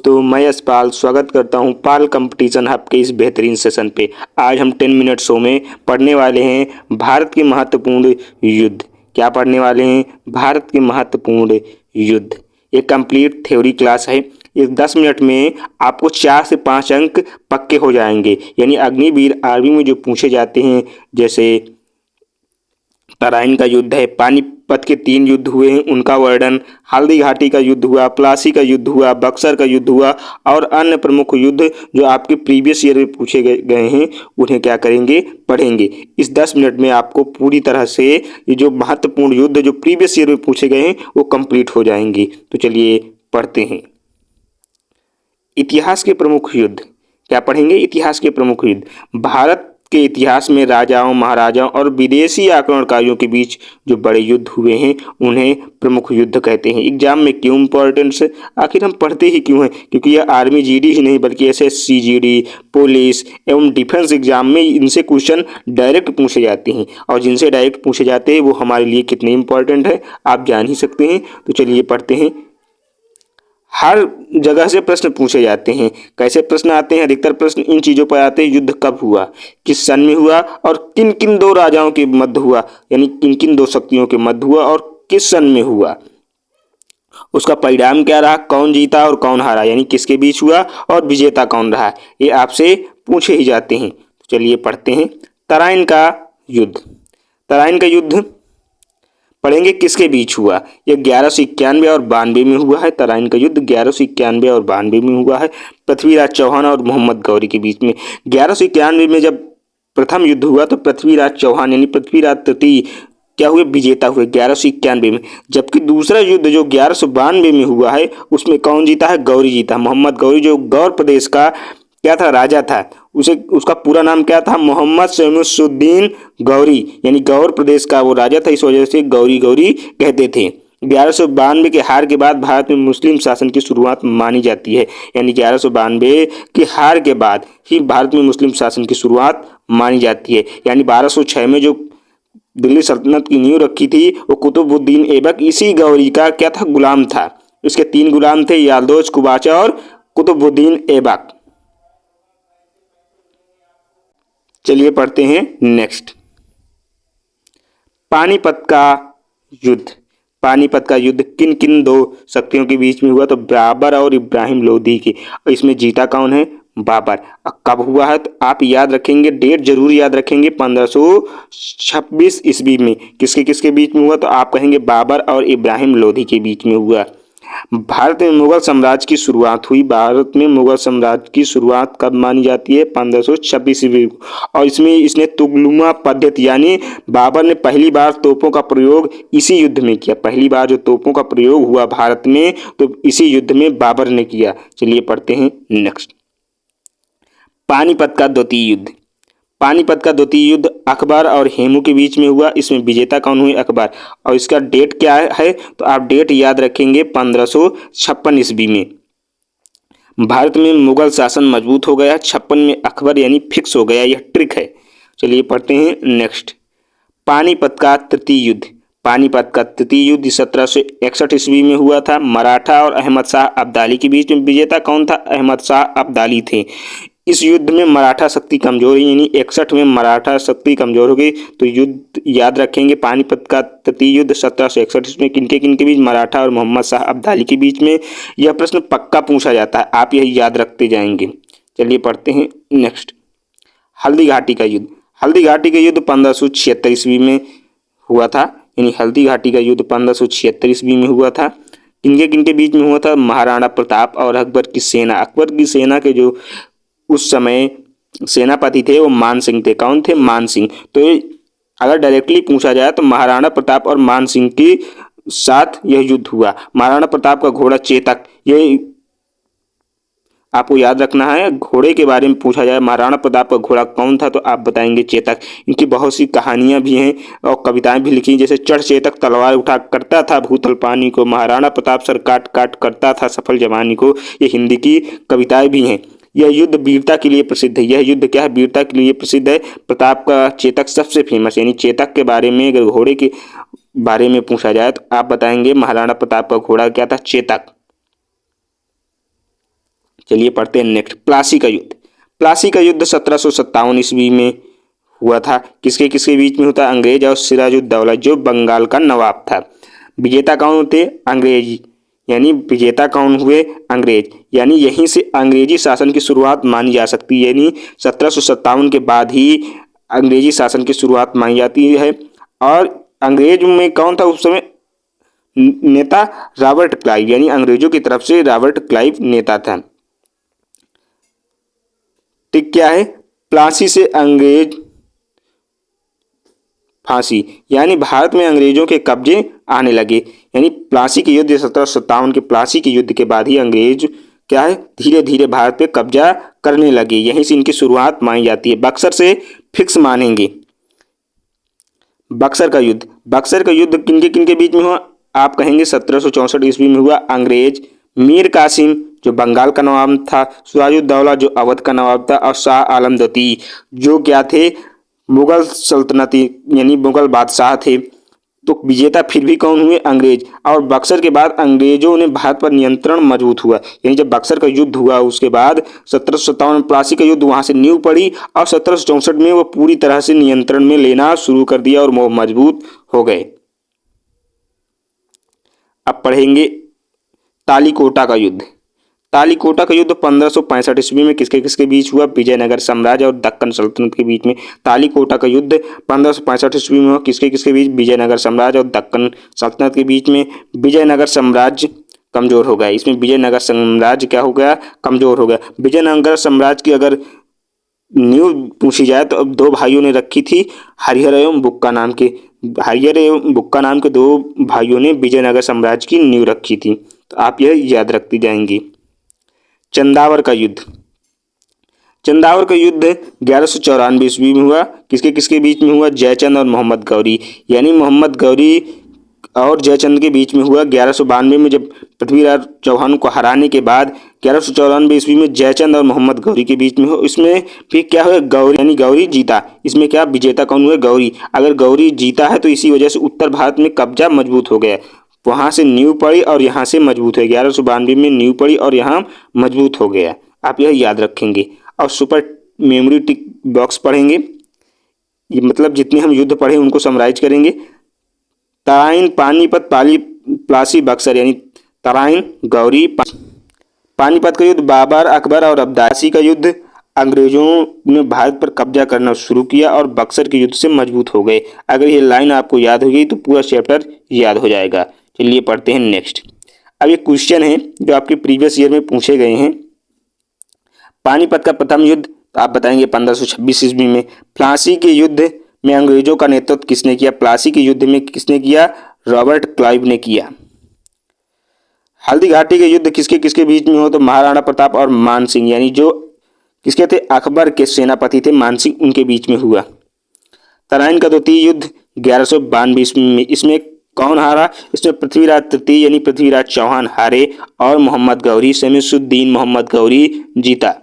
तो मैं यशपाल स्वागत करता हूं पाल कंपटीशन हब के इस बेहतरीन सेशन पे। आज हम 10 मिनट शो में पढ़ने वाले हैं भारत के महत्वपूर्ण युद्ध। क्या पढ़ने वाले हैं? भारत के महत्वपूर्ण युद्ध। ये कंप्लीट थ्योरी क्लास है। इस 10 मिनट में आपको 4 से 5 अंक पक्के हो जाएंगे। यानी अग्निवीर आर्मी में जो पूछे जाते हैं, जैसे तराइन का युद्ध है, पानीपत के 3 युद्ध हुए हैं उनका वर्णन, हल्दी घाटी का युद्ध हुआ, प्लासी का युद्ध हुआ, बक्सर का युद्ध हुआ और अन्य प्रमुख युद्ध जो आपके प्रीवियस ईयर में पूछे गए हैं उन्हें क्या करेंगे? पढ़ेंगे। इस 10 मिनट में आपको पूरी तरह से ये जो महत्वपूर्ण युद्ध जो प्रीवियस ईयर में पूछे गए हैं वो कंप्लीट हो जाएंगे। तो चलिए पढ़ते हैं। इतिहास के प्रमुख युद्ध। क्या पढ़ेंगे? इतिहास के प्रमुख युद्ध। भारत के इतिहास में राजाओं, महाराजाओं और विदेशी आक्रमणकारियों के बीच जो बड़े युद्ध हुए हैं उन्हें प्रमुख युद्ध कहते हैं। एग्जाम में क्यों इंपॉर्टेंस है? आखिर हम पढ़ते ही क्यों हैं? क्योंकि यह आर्मी जीडी ही नहीं बल्कि एसएससी जीडी, पुलिस एवं डिफेंस एग्जाम में इनसे क्वेश्चन डायरेक्ट पूछे जाते हैं और जिनसे डायरेक्ट पूछे जाते हैं वो हमारे लिए कितने इंपॉर्टेंट है आप जान ही सकते हैं। तो चलिए पढ़ते हैं। हर जगह से प्रश्न पूछे जाते हैं। कैसे प्रश्न आते हैं? अधिकतर प्रश्न इन चीजों पर आते हैं। युद्ध कब हुआ, किस सन में हुआ और किन किन दो राजाओं के मध्य हुआ, यानी किन किन दो शक्तियों के मध्य हुआ और किस सन में हुआ, उसका परिणाम क्या रहा, कौन जीता और कौन हारा, यानी किसके बीच हुआ और विजेता कौन रहा, ये आपसे पूछे ही जाते हैं। तो चलिए पढ़ते हैं। तराइन का युद्ध। तराइन का युद्ध पढ़ेंगे किसके बीच हुआ? यह 1191 और 92 में हुआ है। तराइन का युद्ध 1191 और 92 में हुआ है। पृथ्वीराज चौहान और मोहम्मद गौरी के बीच में। 1191 में जब प्रथम युद्ध हुआ तो पृथ्वीराज चौहान यानी पृथ्वीराज तृतीय क्या हुए? विजेता हुए 1191 में। जबकि दूसरा युद्ध जो 1192 में हुआ है उसमें कौन जीता है? गौरी जीता। मोहम्मद गौरी जो गौर प्रदेश का क्या था? राजा था। उसका पूरा नाम क्या था? मोहम्मद शमसुद्दीन गौरी, यानी गौर प्रदेश का वो राजा था, इस वजह से गौरी गौरी कहते थे। 1192 के हार के बाद भारत में मुस्लिम शासन की शुरुआत मानी जाती है। यानी 1192 की हार के बाद ही भारत में मुस्लिम शासन की शुरुआत मानी जाती है। यानी 1206 में जो दिल्ली सल्तनत की नींव रखी थी वो कुतुबुद्दीन ऐबक इसी गौरी का क्या था? गुलाम था। उसके 3 गुलाम थे, यालदोज, कुबाचा और कुतुबुद्दीन ऐबक। चलिए पढ़ते हैं नेक्स्ट। पानीपत का युद्ध। पानीपत का युद्ध किन किन दो शक्तियों के बीच में हुआ? तो बाबर और इब्राहिम लोदी के। इसमें जीता कौन है? बाबर। कब हुआ है? तो आप याद रखेंगे, डेट जरूर याद रखेंगे, 1526 ईस्वी में। किसके किसके बीच में हुआ? तो आप कहेंगे बाबर और इब्राहिम लोदी के बीच में हुआ। भारत में मुगल साम्राज्य की शुरुआत हुई। भारत में मुगल साम्राज्य की शुरुआत कब मानी जाती है? 1526 ईस्वी को। और इसने तुगलुमा पद्धति यानी बाबर ने पहली बार तोपों का प्रयोग इसी युद्ध में किया। पहली बार जो तोपों का प्रयोग हुआ भारत में तो इसी युद्ध में बाबर ने किया। चलिए पढ़ते हैं नेक्स्ट। पानीपत का द्वितीय युद्ध। पानीपत का द्वितीय युद्ध अकबर और हेमू के बीच में हुआ। इसमें विजेता कौन हुए? अकबर। और इसका डेट क्या है? तो आप डेट याद रखेंगे, 1556 ईस्वी में। भारत में मुगल शासन मजबूत हो गया। 56 में अकबर यानी फिक्स हो गया, यह ट्रिक है। चलिए पढ़ते हैं नेक्स्ट। पानीपत का तृतीय युद्ध। पानीपत का तृतीय युद्ध 1761 ईस्वी में हुआ था। मराठा और अहमद शाह अब्दाली के बीच में। विजेता कौन था? अहमद शाह अब्दाली थे। इस युद्ध में मराठा शक्ति कमजोर हुई, यानी 61 में मराठा शक्ति कमजोर हो गई। तो युद्ध याद रखेंगे, पानीपत का तृतीय युद्ध 1761 में किनके किनके बीच? मराठा और मोहम्मद शाह अब्दाली के बीच में। यह प्रश्न पक्का पूछा जाता है, आप यही याद रखते जाएंगे। चलिए पढ़ते हैं नेक्स्ट। हल्दी घाटी का युद्ध। हल्दी घाटी का युद्ध 1576 ईस्वी में हुआ था। यानी हल्दी घाटी का युद्ध 1576 ईस्वी में हुआ था। किनके किनके बीच में हुआ था? महाराणा प्रताप और अकबर की सेना। अकबर की सेना के जो उस समय सेनापति थे वो मान सिंह थे। कौन थे? मान सिंह। तो अगर डायरेक्टली पूछा जाए तो महाराणा प्रताप और मान सिंह के साथ यह युद्ध हुआ। महाराणा प्रताप का घोड़ा चेतक, ये आपको याद रखना है। घोड़े के बारे में पूछा जाए महाराणा प्रताप का घोड़ा कौन था तो आप बताएंगे चेतक। इनकी बहुत सी कहानियां भी हैं और कविताएं भी लिखी, जैसे चढ़ चेतक तलवार उठा करता था भूतल पानी को, महाराणा प्रताप सर काट काट करता था सफल जवानी को। ये हिंदी की कविताएं भी हैं। यह युद्ध वीरता के लिए प्रसिद्ध है। यह युद्ध क्या है? वीरता के लिए प्रसिद्ध है। प्रताप का चेतक सबसे फेमस, यानी चेतक के बारे में अगर घोड़े के बारे में पूछा जाए तो आप बताएंगे महाराणा प्रताप का घोड़ा क्या था? चेतक। चलिए पढ़ते हैं नेक्स्ट, प्लासी का युद्ध। प्लासी का युद्ध 1757 ईस्वी में हुआ था। किसके किसके बीच में होता? अंग्रेज और सिराजुद्दौला जो बंगाल का नवाब था। विजेता कौन थे? अंग्रेज, यानी विजेता कौन हुए? अंग्रेज, यानी यहीं से अंग्रेजी शासन की शुरुआत मानी जा सकती है, यानी 1757 के बाद ही अंग्रेजी शासन की शुरुआत मानी जाती है। और अंग्रेज में कौन था उस समय नेता? रॉबर्ट क्लाइव, यानी अंग्रेजों की तरफ से रॉबर्ट क्लाइव नेता था। ठीक क्या है? प्लासी से अंग्रेज फांसी, यानी भारत में अंग्रेजों के कब्जे आने लगे। यानी प्लासी के युद्ध 1757 के प्लासी के युद्ध के बाद ही अंग्रेज क्या है, धीरे धीरे भारत पे कब्जा करने लगे। यहीं से इनकी शुरुआत मानी जाती है। बक्सर से फिक्स मानेंगे। बक्सर का युद्ध, बक्सर का युद्ध किनके किनके बीच में हुआ? आप कहेंगे 1764 ईस्वी में हुआ। अंग्रेज, मीर कासिम जो बंगाल का नवाब था, सिराजुद्दौला जो अवध का नवाब था, और शाह आलम द्वितीय जो क्या थे? मुगल सल्तनती यानी मुगल बादशाह थे। तो विजेता फिर भी कौन हुए? अंग्रेज। और बक्सर के बाद अंग्रेजों ने भारत पर नियंत्रण मजबूत हुआ। यानी जब बक्सर का युद्ध हुआ उसके बाद 1757 प्लासी का युद्ध वहां से नींव पड़ी और 1764 में वो पूरी तरह से नियंत्रण में लेना शुरू कर दिया और वो मजबूत हो गए। अब पढ़ेंगे तालीकोटा का युद्ध। तालीकोटा का युद्ध 1565 ईस्वी में किसके किसके बीच हुआ? विजयनगर साम्राज्य और दक्कन सल्तनत के बीच में। तालीकोटा का युद्ध 1565 ईस्वी में हुआ। किसके किसके बीच? विजयनगर साम्राज्य और दक्कन सल्तनत के बीच में। विजयनगर साम्राज्य कमजोर हो गया। इसमें विजयनगर साम्राज्य क्या हो गया? कमजोर हो गया। विजयनगर साम्राज्य की अगर नींव पूछी जाए तो अब दो भाइयों ने रखी थी, हरिहर एवं बुक्का नाम के। हरिहर एवं बुक्का नाम के दो भाइयों ने विजयनगर साम्राज्य की नींव रखी थी। तो आप यह याद रखती जाएंगी। चंदावर का युद्ध, चंदावर का युद्ध 1194 ईस्वी में हुआ। किसके किसके बीच में हुआ? जयचंद और मोहम्मद गौरी, यानी मोहम्मद गौरी और जयचंद के बीच में हुआ। 1192 में जब पृथ्वीराज चौहान को हराने के बाद 1194 ईस्वी में जयचंद और मोहम्मद गौरी के बीच में हो। इसमें फिर क्या हुआ? गौरी यानी गौरी जीता। इसमें क्या विजेता कौन हुआ? गौरी। अगर गौरी जीता है तो इसी वजह से उत्तर भारत में कब्जा मजबूत हो गया। वहां से नींव पड़ी और यहाँ से मजबूत हो गया। 1192 में नींव पड़ी और यहाँ मजबूत हो गया। आप यह याद रखेंगे। और सुपर मेमोरी टिक बॉक्स पढ़ेंगे, ये मतलब जितने हम युद्ध पढ़े उनको समराइज करेंगे। तराइन, पानीपत, प्लासी, बक्सर, यानी तराइन, गौरी, पानीपत का युद्ध बाबर, अकबर और अब्दासी का युद्ध अंग्रेजों ने भारत पर कब्जा करना शुरू किया और बक्सर के युद्ध से मजबूत हो गए। अगर ये लाइन आपको याद हो गई तो पूरा चैप्टर याद हो जाएगा। चलिए पढ़ते हैं नेक्स्ट। अब ये क्वेश्चन है जो आपके प्रीवियस ईयर में पूछे गए हैं। पानीपत का प्रथम युद्ध तो आप बताएंगे 1526 ईस्वी में। प्लासी के युद्ध में अंग्रेजों का नेतृत्व किसने किया? प्लासी के युद्ध में किसने किया? रॉबर्ट क्लाइव ने किया। हल्दी घाटी के युद्ध किसके किसके बीच में हो? तो महाराणा प्रताप और मान सिंह, यानी जो किसके थे? अकबर के सेनापति थे मान सिंह, उनके बीच में हुआ। तराइन का द्वितीय युद्ध 1192 ईस्वी में। इसमें कौन हारा? इसमें पृथ्वीराज तृतीय यानी पृथ्वीराज चौहान हारे और मोहम्मद गौरी शमसुद्दीन मोहम्मद गौरी जीता।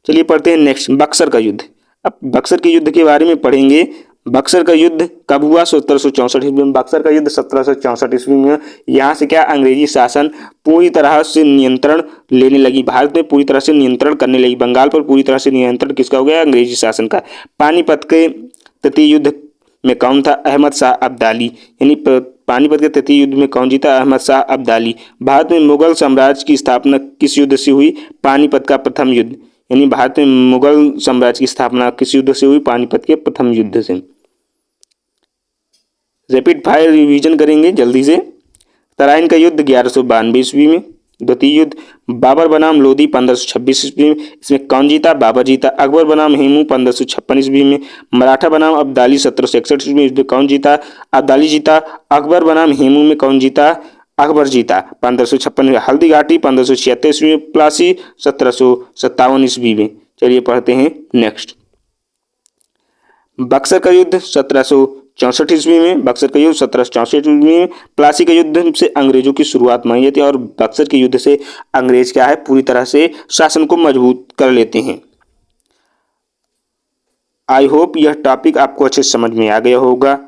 चलिए पढ़ते हैं नेक्स्ट, बक्सर का युद्ध। अब बक्सर के युद्ध के बारे में पढ़ेंगे। बक्सर का युद्ध कब हुआ? 1764 ईस्वी में। बक्सर का युद्ध 1764 ईस्वी में। यहाँ से क्या अंग्रेजी शासन पूरी तरह से नियंत्रण लेने लगी, भारत में पूरी तरह से नियंत्रण करने लगी। बंगाल पर पूरी तरह से नियंत्रण किसका हो गया? अंग्रेजी शासन का। पानीपत के तृतीय युद्ध में कौन था? अहमद शाह अब्दाली, यानी पानीपत के तृतीय युद्ध में कौन जीता? अहमद शाह अब्दाली। भारत में मुगल साम्राज्य की स्थापना किस युद्ध से हुई? पानीपत का प्रथम युद्ध, यानी भारत में मुगल साम्राज्य की स्थापना किस युद्ध से हुई? पानीपत के प्रथम युद्ध से। रैपिड फायर रिवीजन करेंगे जल्दी से। तराइन का युद्ध 1192 ईस्वी में। द्वितीय युद्ध बाबर बनाम लोधी 1526 ईस्वी में। इसमें कौन जीता? बाबर जीता। अकबर बनाम हेमू 1556 ईस्वी में। मराठा बनाम अब्दाली 1761 ईस्वी में। इसमें कौन जीता? अब्दाली जीता। अकबर बनाम हेमू में कौन जीता? अकबर जीता 1556 में। हल्दी घाटी 1576 ईस्वी में। प्लासी 1757 ईस्वी में। चलिए पढ़ते हैं नेक्स्ट। बक्सर का युद्ध 1764 ईस्वी में। बक्सर का युद्ध 1764 ईस्वी में। प्लासी के युद्ध से अंग्रेजों की शुरुआत मानी जाती है और बक्सर के युद्ध से अंग्रेज क्या है? पूरी तरह से शासन को मजबूत कर लेते हैं। आई होप यह टॉपिक आपको अच्छे समझ में आ गया होगा।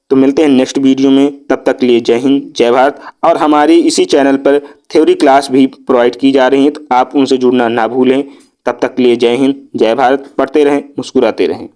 तो मिलते हैं नेक्स्ट वीडियो में, तब तक के लिए जय हिंद जय भारत। और हमारी इसी चैनल पर थ्योरी क्लास भी प्रोवाइड की जा रही हैं, तो आप उनसे जुड़ना ना भूलें। तब तक के लिए जय हिंद जय भारत। पढ़ते रहें, मुस्कुराते रहें।